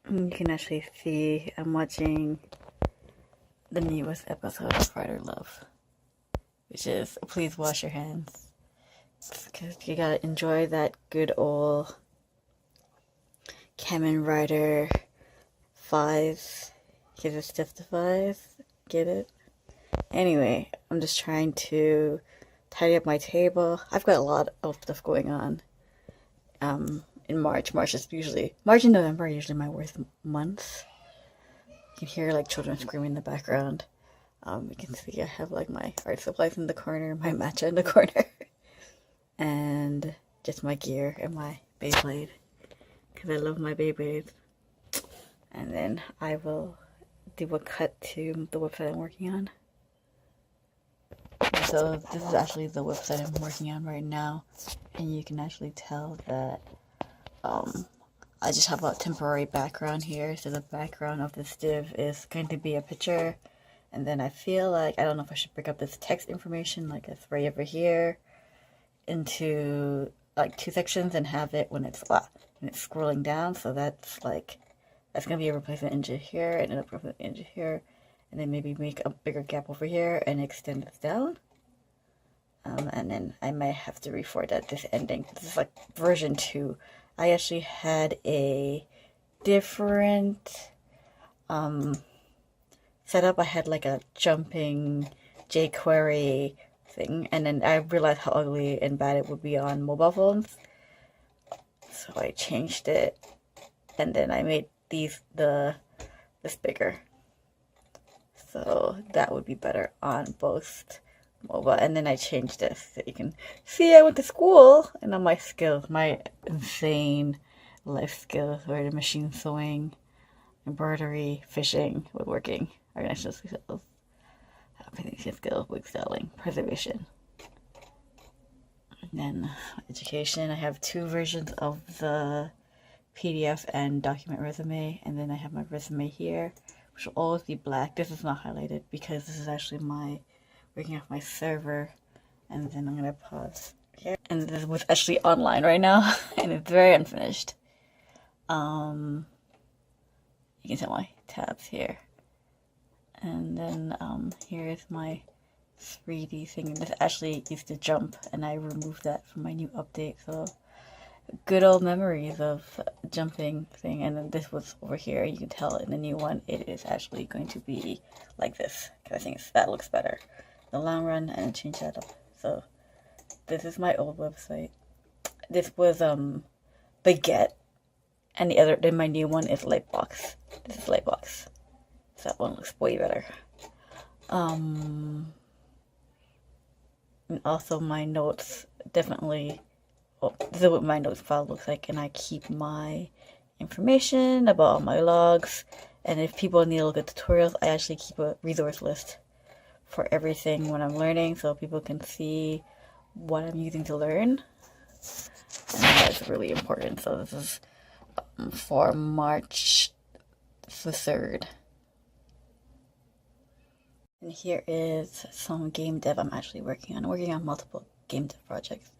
You can actually see I'm watching the newest episode of Writer Love, which is Please Wash Your Hands. Because you gotta enjoy that good old Kamen Rider 5. Because it's just the 5. Get it? Anyway, I'm just trying to tidy up my table. I've got a lot of stuff going on. In March. March and November are usually my worst months. You can hear like children screaming in the background. You can see I have like my art supplies in the corner, my matcha in the corner, and just my gear and my Beyblade, because I love my Beyblades. And then I will do a cut to the website I'm working on. So this is actually the website I'm working on right now, and you can actually tell that I just have a temporary background here. So the background of this div is going to be a picture, and then I feel like I don't know if I should break up this text information like it's right over here into like 2 sections and have it when it's scrolling down. So that's gonna be a replacement into here and a replacement into here, and then maybe make a bigger gap over here and extend this down. And then I might have to reformat this ending. This is like version 2. I actually had a different setup. I had like a jumping jQuery thing, and then I realized how ugly and bad it would be on mobile phones. So I changed it, and then I made this bigger. So that would be better on both mobile. And then I changed this so you can see I went to school, and on my skills, my insane life skills were the machine sewing, embroidery, fishing, woodworking, organizational skills, presentation skills, wig selling, preservation. And then education, I have 2 versions of the PDF and document resume, and then I have my resume here, which will always be black. This is not highlighted because this is actually my working off my server. And then I'm gonna pause here, and this was actually online right now and it's very unfinished. You can see my tabs here, and then here's my 3D thing. This actually used to jump, and I removed that from my new update. So good old memories of jumping thing. And then this was over here. You can tell in the new one it is actually going to be like this, because I think that looks better in the long run, and change that up. So this is my old website. This was Baguette, and then my new one is Lightbox. This is Lightbox. So that one looks way better. And also my notes, definitely. Well, this is what my notes file looks like, and I keep my information about all my logs. And if people need to look at tutorials, I actually keep a resource list for everything when I'm learning, so people can see what I'm using to learn. And that's really important. So this is for March the 3rd. And here is some game dev I'm actually working on. I'm working on multiple game dev projects.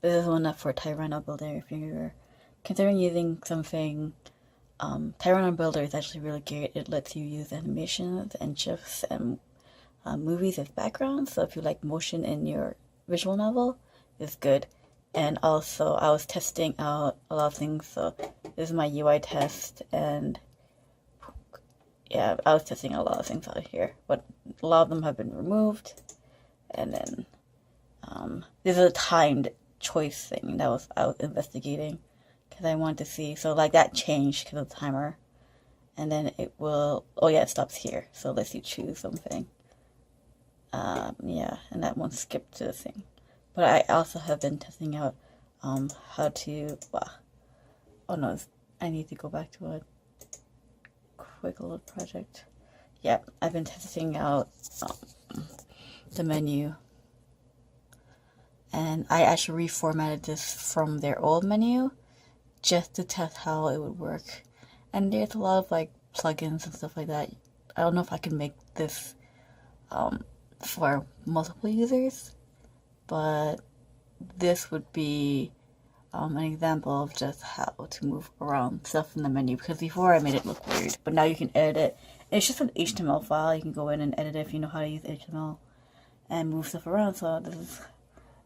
This is one up for Tyranno Builder. If you're considering using something, Tyranno Builder is actually really good. It lets you use animations and GIFs and movies as backgrounds. So if you like motion in your visual novel, it's good. And also I was testing out a lot of things. So this is my UI test, and yeah, I was testing a lot of things out here, but a lot of them have been removed. And then this is a timed choice thing that I was investigating, because I wanted to see. So like that changed because of the timer, and then it will, oh yeah, it stops here, so it lets you choose something. Yeah, and that one skipped to the thing. But I also have been testing out how to, oh no, I need to go back to a quick little project. Yeah, I've been testing out the menu, and I actually reformatted this from their old menu just to test how it would work. And there's a lot of like plugins and stuff like that. I don't know if I can make this for multiple users, but this would be an example of just how to move around stuff in the menu, because before I made it look weird, but now you can edit it. It's just an HTML file. You can go in and edit it if you know how to use HTML and move stuff around. So this is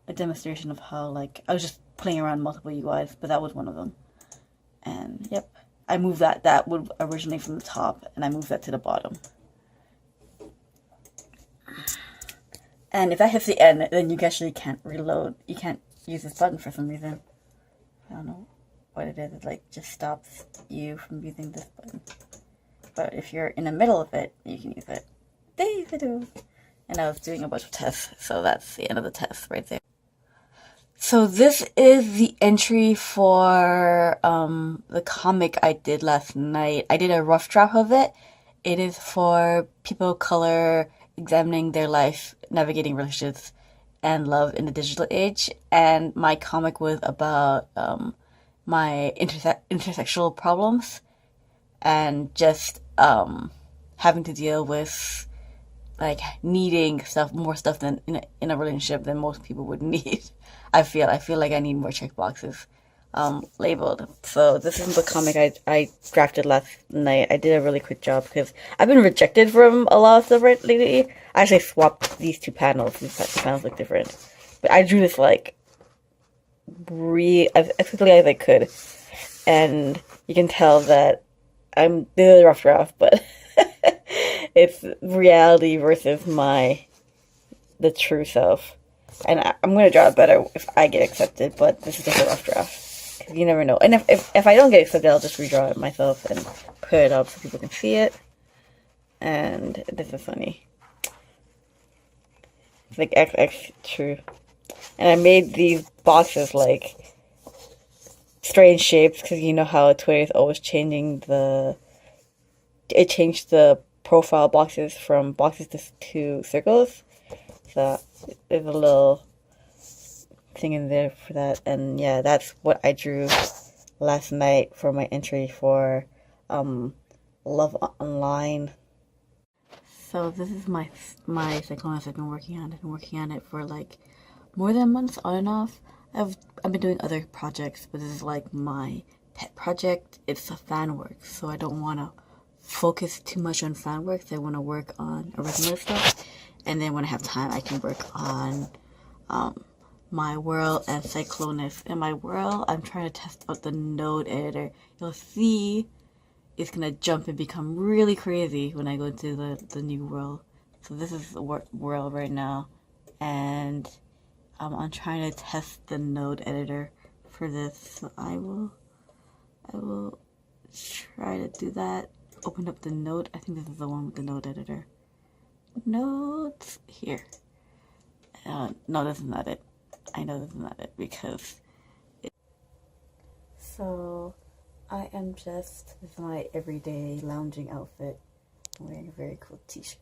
a demonstration of how, like, I was just playing around multiple UIs, but that was one of them. And yep, I moved that would originally from the top, and I moved that to the bottom. And if that hits the end, then you actually can't reload. You can't use this button for some reason. I don't know what it is. It like just stops you from using this button. But if you're in the middle of it, you can use it. And I was doing a bunch of tests, so that's the end of the test right there. So this is the entry for the comic I did last night. I did a rough draft of it. It is for people of color examining their life, navigating relationships and love in the digital age. And my comic was about my intersectional problems and just having to deal with like needing more stuff than in a relationship than most people would need. I feel like I need more checkboxes labeled. So this is the comic I drafted last night. I did a really quick job because I've been rejected from a lot of stuff lately. I actually swapped these two panels. These two panels look different. But I drew this like as quickly as I could. And you can tell that this is a rough draft, but it's reality versus the true self. And I'm going to draw it better if I get accepted, but this is just a rough draft. You never know. And if I don't get accepted, I'll just redraw it myself and put it up so people can see it. And this is funny. It's like XX true. And I made these boxes like strange shapes because you know how Twitter is always changing it changed the profile boxes from boxes to circles. So there's a little thing in there for that. And yeah, that's what I drew last night for my entry for Love Online. So this is my cyclonus I've been working on. I've been working on it for like more than a month on and off. I've been doing other projects, but this is like my pet project. It's a fan work, so I don't want to focus too much on fan work. I want to work on original stuff, and then when I have time, I can work on my world and cyclonus. In my world, I'm trying to test out the node editor. You'll see it's gonna jump and become really crazy when I go into the new world. So this is the world right now, and I'm trying to test the node editor for this. So I will try to do that. Open up the node. I think this is the one with the node editor. Nodes here. No, this is not it. I know this is not it because so I am just with my everyday lounging outfit. I'm wearing a very cool t-shirt.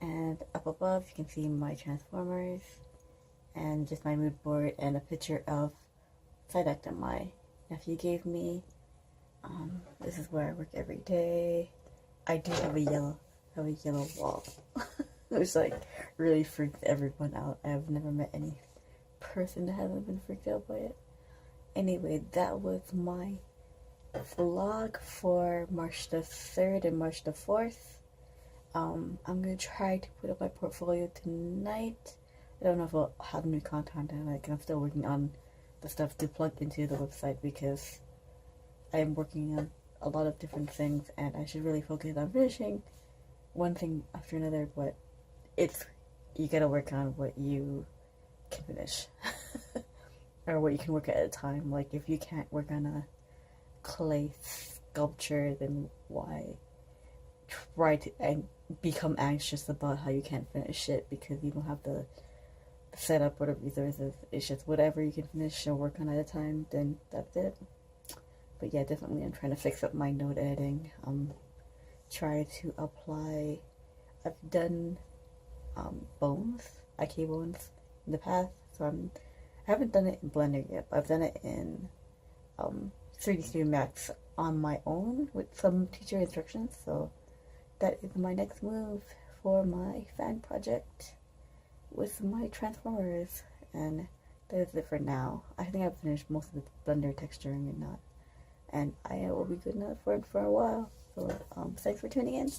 And up above you can see my transformers and just my mood board and a picture of side act that my nephew gave me. This is where I work every day. I do have a yellow wall. Which like really freaked everyone out. I've never met any person that hasn't been freaked out by it. Anyway, that was my vlog for March the 3rd and March the 4th. I'm gonna try to put up my portfolio tonight. I don't know if I'll have new content tonight because I'm still working on the stuff to plug into the website because I am working on a lot of different things and I should really focus on finishing one thing after another, but you gotta work on what you can finish or what you can work at a time. Like if you can't work on a clay sculpture, then why try to become anxious about how you can't finish it because you don't have the setup or the resources. It's just whatever you can finish or work on at a time, then that's it. But yeah, definitely I'm trying to fix up my node editing. Try to apply. I've done IK bones in the past, so I haven't done it in Blender yet, but I've done it in 3D Studio Max on my own with some teacher instructions. So that is my next move for my fan project with my transformers and that is it for now. I think I've finished most of the Blender texturing and not, and I will be good enough for it for a while. So thanks for tuning in.